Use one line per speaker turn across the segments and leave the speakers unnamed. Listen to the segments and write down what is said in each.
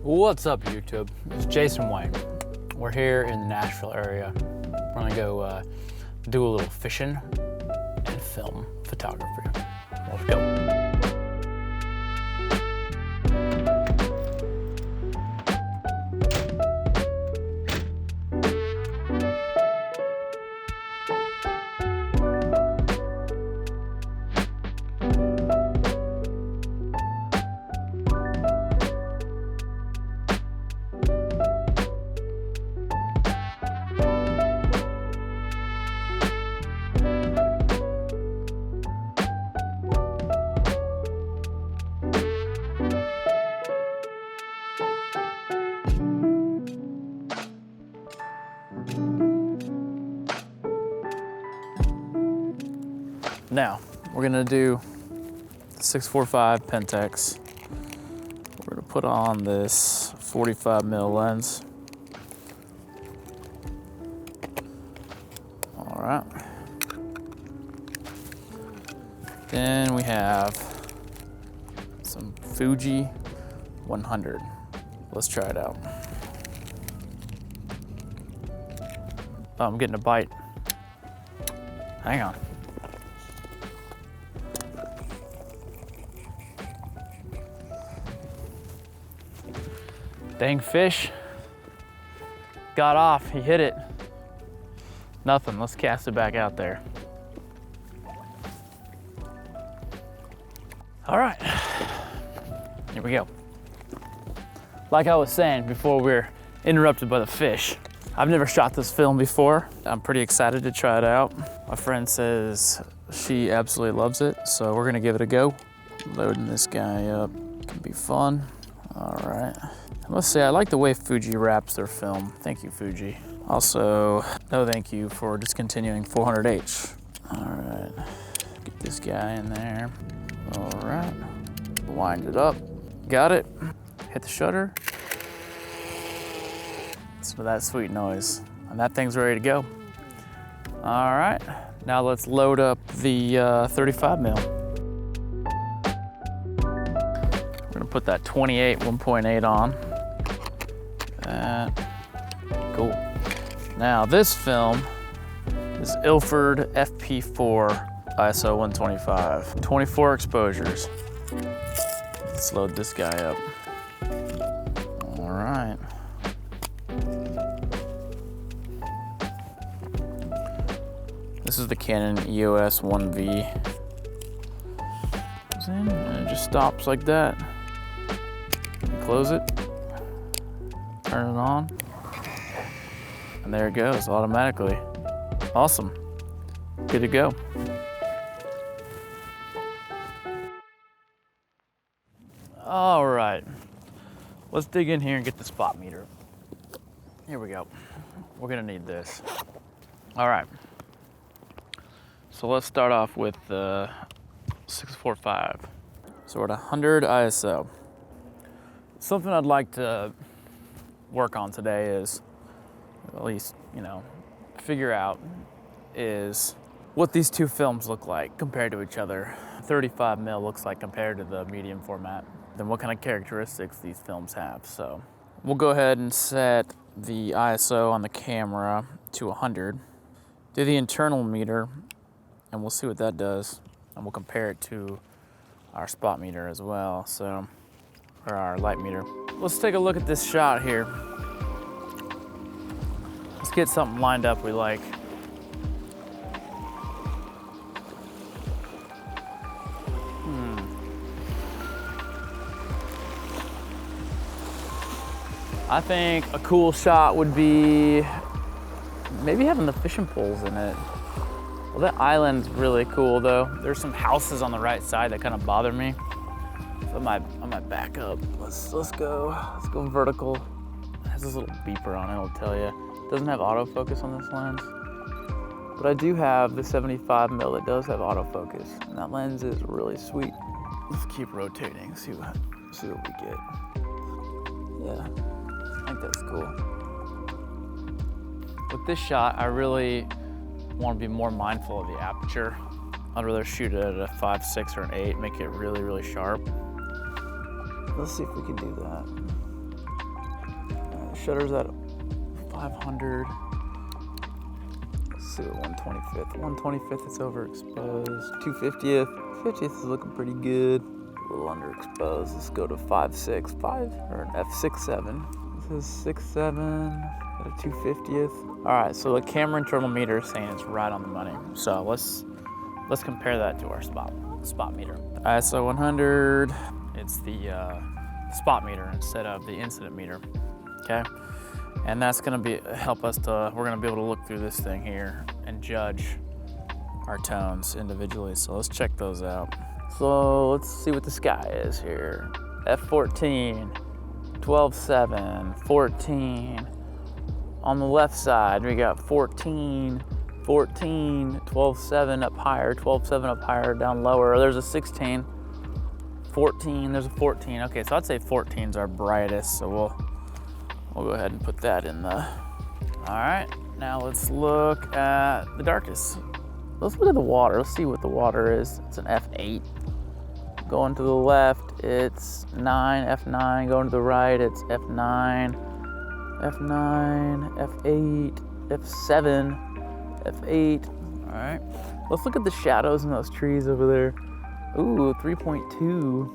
What's up, YouTube? It's Jason White. We're here in the Nashville area. We're gonna go do a little fishing and film photography. Let's go. Now, we're gonna do 645 Pentax. We're gonna put on this 45mm lens. All right. Then we have some Fuji 100. Let's try it out. Oh, I'm getting a bite. Hang on. Dang fish. Got off, he hit it. Nothing, let's cast it back out there. All right, here we go. Like I was saying before we were interrupted by the fish, I've never shot this film before. I'm pretty excited to try it out. My friend says she absolutely loves it, so we're gonna give it a go. Loading this guy up can be fun. All right. I must say, I like the way Fuji wraps their film. Thank you, Fuji. Also, no thank you for discontinuing 400H. All right, get this guy in there. All right, wind it up. Got it. Hit the shutter. Listen to that sweet noise. And that thing's ready to go. All right, now let's load up the 35mm. We're gonna put that 28 1.8 on. Cool. Now this film is Ilford HP4 ISO 125. 24 exposures. Let's load this guy up. All right. This is the Canon EOS 1V. Goes in and it just stops like that. Close it. Turn it on, and there it goes automatically. Awesome, good to go. All right, let's dig in here and get the spot meter. Here we go, we're gonna need this. All right, so let's start off with the 645. So we're at 100 ISO. Something I'd like to work on today is, at least, figure out is what these two films look like compared to each other. 35mm looks like compared to the medium format. Then what kind of characteristics these films have. So we'll go ahead and set the ISO on the camera to 100. Do the internal meter, and we'll see what that does. And we'll compare it to our spot meter as well, or our light meter. Let's take a look at this shot here. Let's get something lined up we like. I think a cool shot would be maybe having the fishing poles in it. Well, that island's really cool though. There's some houses on the right side that kind of bother me. I might back up. Let's go vertical. It has this little beeper on it, it'll tell you. It doesn't have autofocus on this lens, but I do have the 75mm that does have autofocus, and that lens is really sweet. Let's keep rotating, see what we get. Yeah, I think that's cool. With this shot, I really want to be more mindful of the aperture. I'd rather shoot it at a 5.6 or an 8, make it really, really sharp. Let's see if we can do that. Shutter's at 500. Let's see what 125th. 125th is overexposed. 250th. 50th is looking pretty good. A little underexposed. Let's go to 5.65 or an f6.7. This is 6.7 at a 250th. All right, so the camera internal meter is saying it's right on the money. So let's compare that to our spot meter. ISO 100. It's the spot meter instead of the incident meter. Okay, and that's gonna help us to. We're gonna be able to look through this thing here and judge our tones individually. So let's check those out. So let's see what the sky is here. F14, 12.7, 14. On the left side, we got 14, 14, 12.7 up higher, 12.7 up higher, down lower. There's a 16, 14, there's a 14. Okay, so I'd say 14 is our brightest. So we'll go ahead and put that in the. All right, now let's look at the darkest. Let's look at the water. Let's see what the water is. It's an F8. Going to the left, it's 9, F9. Going to the right, it's F9, F9, F8, F7, F8. All right. Let's look at the shadows in those trees over there. Ooh, 3.2,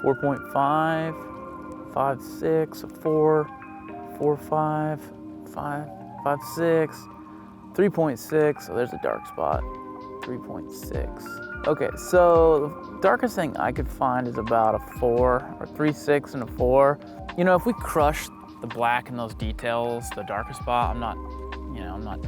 4.5, 5.6, 4, 4.5, 5.6, 3.6. Oh, there's a dark spot. 3.6. Okay, so the darkest thing I could find is about a 4 or 3.6 and a 4. You know, if we crush the black in those details, the darkest spot, I'm not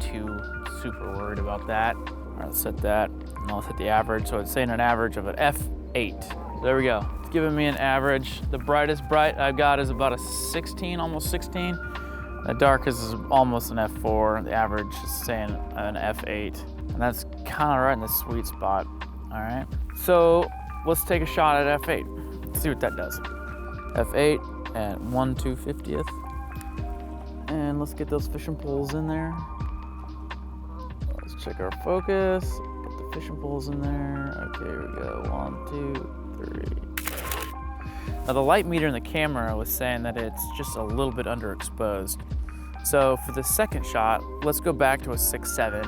too super worried about that. All right, let's set that, and let's hit the average. So it's saying an average of an F8. There we go. It's giving me an average. The brightest bright I've got is about a 16, almost 16. The darkest is almost an F4. The average is saying an F8. And that's kind of right in the sweet spot. All right. So let's take a shot at F8. Let's see what that does. F8 at 1/250th. And let's get those fishing poles in there. Let's check our focus. Get the fishing poles in there. Okay, here we go. 1, 2, 3. Now the light meter in the camera was saying that it's just a little bit underexposed. So for the second shot, let's go back to a 6.7,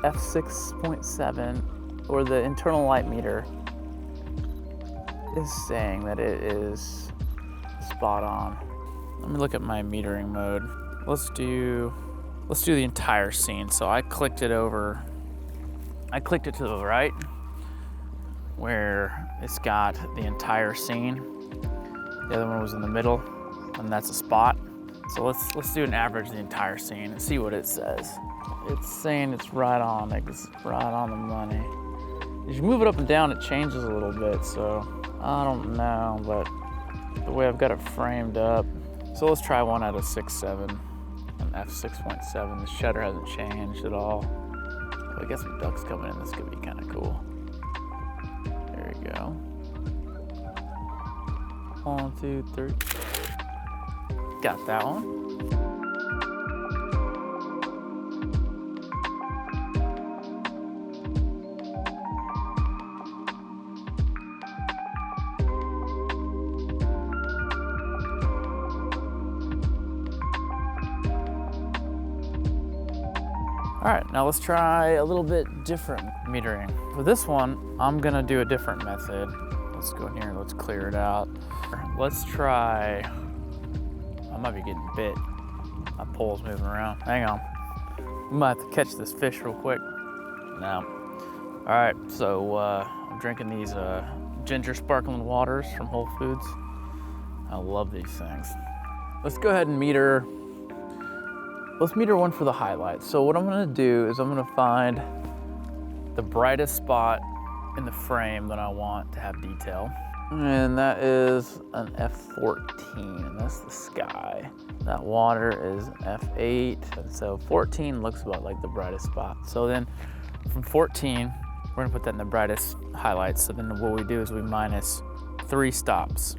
f6.7, or the internal light meter is saying that it is spot on. Let me look at my metering mode. Let's do the entire scene. So I clicked it to the right where it's got the entire scene. The other one was in the middle, and that's a spot. So let's do an average of the entire scene and see what it says. It's saying it's right on the money. As you move it up and down, it changes a little bit, so I don't know, but the way I've got it framed up. So let's try one at a 6.7, an f6.7. The shutter hasn't changed at all. Well, I guess some ducks coming in, this could be kind of cool. There we go. 1, 2, 3. Got that one. All right, now let's try a little bit different metering. For this one, I'm gonna do a different method. Let's go in here and let's clear it out. Let's try, I might be getting bit. My pole's moving around. Hang on. We might have to catch this fish real quick. No. All right, so I'm drinking these ginger sparkling waters from Whole Foods. I love these things. Let's go ahead and meter. Let's meter one for the highlights. So what I'm gonna do is I'm gonna find the brightest spot in the frame that I want to have detail. And that is an F14, and that's the sky. That water is an F8, and so 14 looks about like the brightest spot. So then from 14, we're gonna put that in the brightest highlights. So then what we do is we minus 3 stops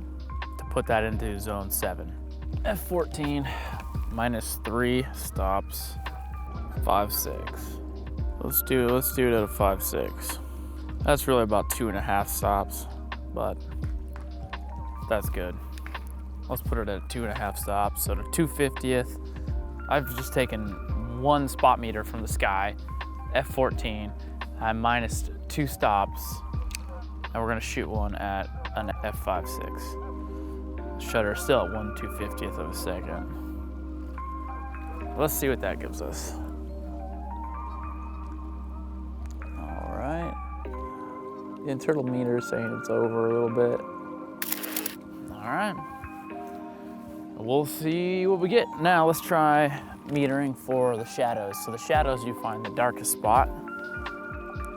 to put that into zone 7. F14 minus 3 stops, 5.6. Let's do it at a 5.6. That's really about 2.5 stops, but That's good. Let's put it at 2.5 stops. So to 2/50th, I've just taken one spot meter from the sky, f14. I minus 2 stops, and we're gonna shoot one at an f5.6. Shutter still at 1/250th of a second. Let's see what that gives us. All right. The internal meter is saying it's over a little bit. All right. We'll see what we get. Now let's try metering for the shadows. So the shadows, you find the darkest spot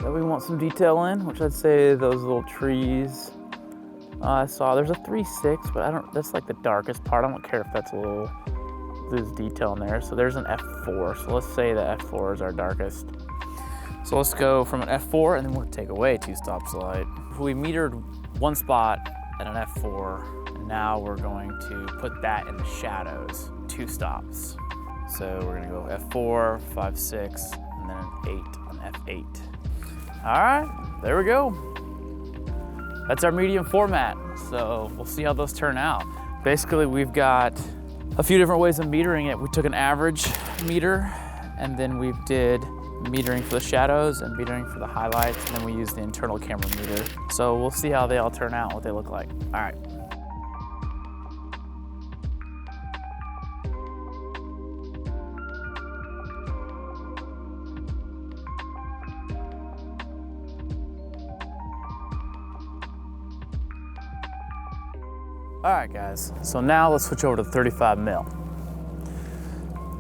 that we want some detail in, which I'd say those little trees. I saw there's a 3.6, but that's like the darkest part. I don't care if that's there's detail in there. So there's an f4. So let's say the f4 is our darkest. So let's go from an f4 and then we'll take away 2 stops of light. We metered one spot at an f4, and now we're going to put that in the shadows, 2 stops. So we're gonna go f4, 5.6, and then an f8. All right, there we go. That's our medium format. So we'll see how those turn out. Basically, we've got a few different ways of metering it. We took an average meter, and then we did metering for the shadows and metering for the highlights, and then we used the internal camera meter. So we'll see how they all turn out, what they look like. All right. All right, guys, so now let's switch over to 35 mil.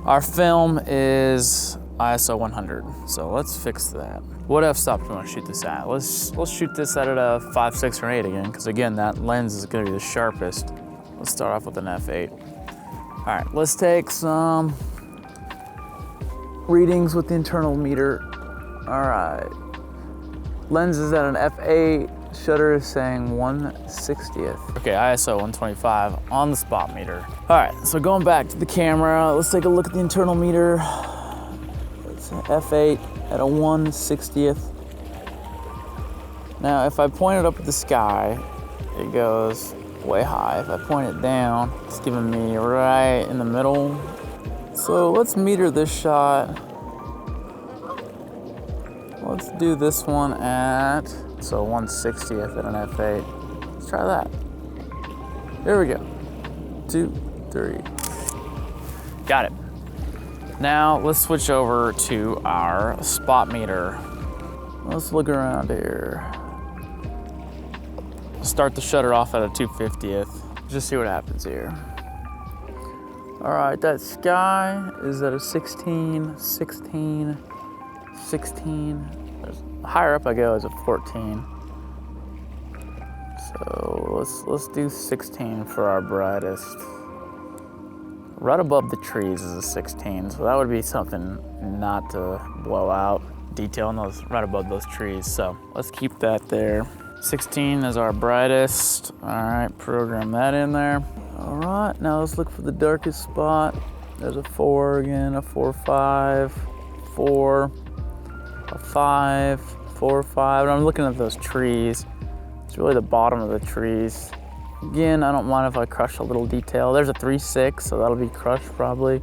Our film is ISO 100, so let's fix that. What f-stop do we want to shoot this at? Let's shoot this at a 5, 6, or 8 again, because again, that lens is gonna be the sharpest. Let's start off with an f8. All right, let's take some readings with the internal meter. All right, lens is at an f8, shutter is saying 1/60th. Okay, ISO 125 on the spot meter. All right, so going back to the camera, let's take a look at the internal meter. It's an f8 at a 1/60th. Now, if I point it up at the sky, it goes way high. If I point it down, it's giving me right in the middle. So let's meter this shot. Let's do this one at, so 1/60th at an f8. Let's try that. There we go. 2, 3. Got it. Now let's switch over to our spot meter. Let's look around here. Start the shutter off at a 2/50th. Just see what happens here. All right, that sky is at a 16, 16, 16. The higher up I go is a 14. So let's do 16 for our brightest. Right above the trees is a 16, so that would be something not to blow out. Detail on those right above those trees. So let's keep that there. 16 is our brightest. All right, program that in there. All right, now let's look for the darkest spot. There's a 4 again, a 4, 5, 4, a 5, 4, 5. And I'm looking at those trees. It's really the bottom of the trees. Again, I don't mind if I crush a little detail. There's a 3, 6, so that'll be crushed probably.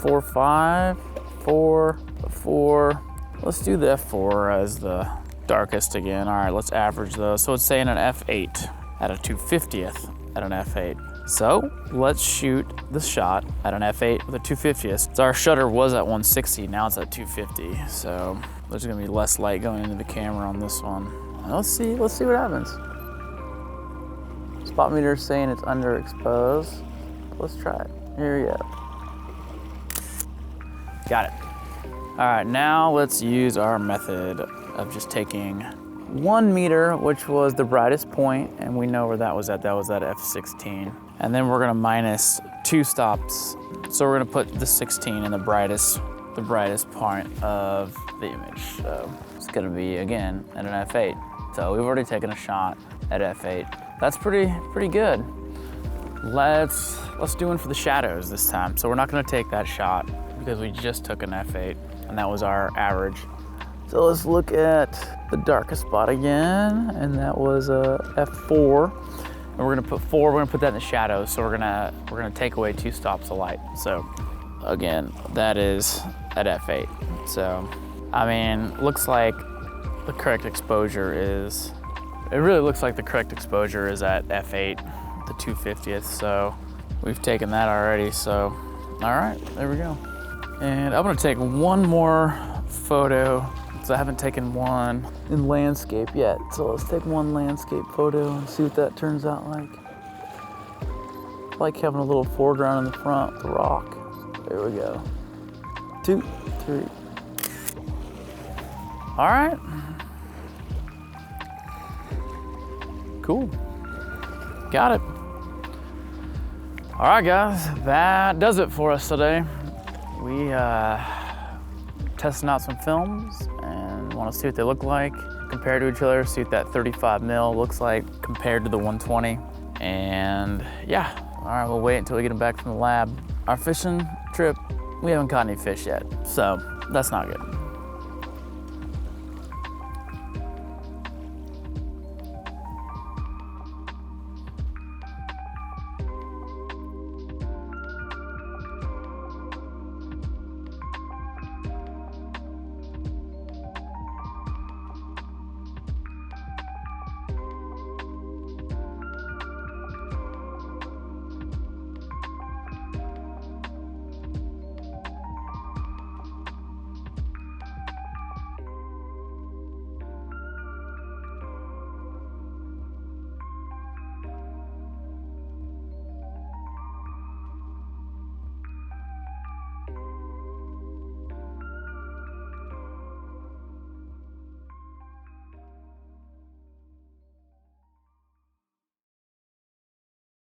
4, 5, 4, a 4. Let's do the f4 as the darkest again. All right, let's average those. So it's saying an f8 at a 2/50th at an f8. So let's shoot the shot at an f8 with a 2/50th. So our shutter was at 160, now it's at 250. So there's gonna be less light going into the camera on this one. Let's see what happens. Spot meter is saying it's underexposed. Let's try it. Here we go. Got it. All right, now let's use our method of just taking 1 meter, which was the brightest point, and we know where that was at. That was at f16. And then we're gonna minus 2 stops. So we're gonna put the 16 in the brightest point of the image. So it's gonna be, again, at an f8. So we've already taken a shot at f8. That's pretty good. Let's do one for the shadows this time. So we're not gonna take that shot because we just took an f8 and that was our average. So let's look at the darkest spot again, and that was a f4. And And we're gonna put 4, we're gonna put that in the shadows. So we're gonna take away 2 stops of light. So again, that is at f8. So, I mean, looks like the correct exposure is, it really looks like the correct exposure is at f8, the 2/50th. So we've taken that already. So, all right, there we go. And I'm gonna take one more photo, because I haven't taken one in landscape yet. So let's take one landscape photo and see what that turns out like. I like having a little foreground in the front, the rock. There we go. 2, 3. All right. Cool. Got it. All right, guys, that does it for us today. We testing out some films and want to see what they look like compared to each other, see what that 35mm looks like compared to the 120. And yeah, all right, we'll wait until we get them back from the lab. Our fishing trip, we haven't caught any fish yet, so that's not good.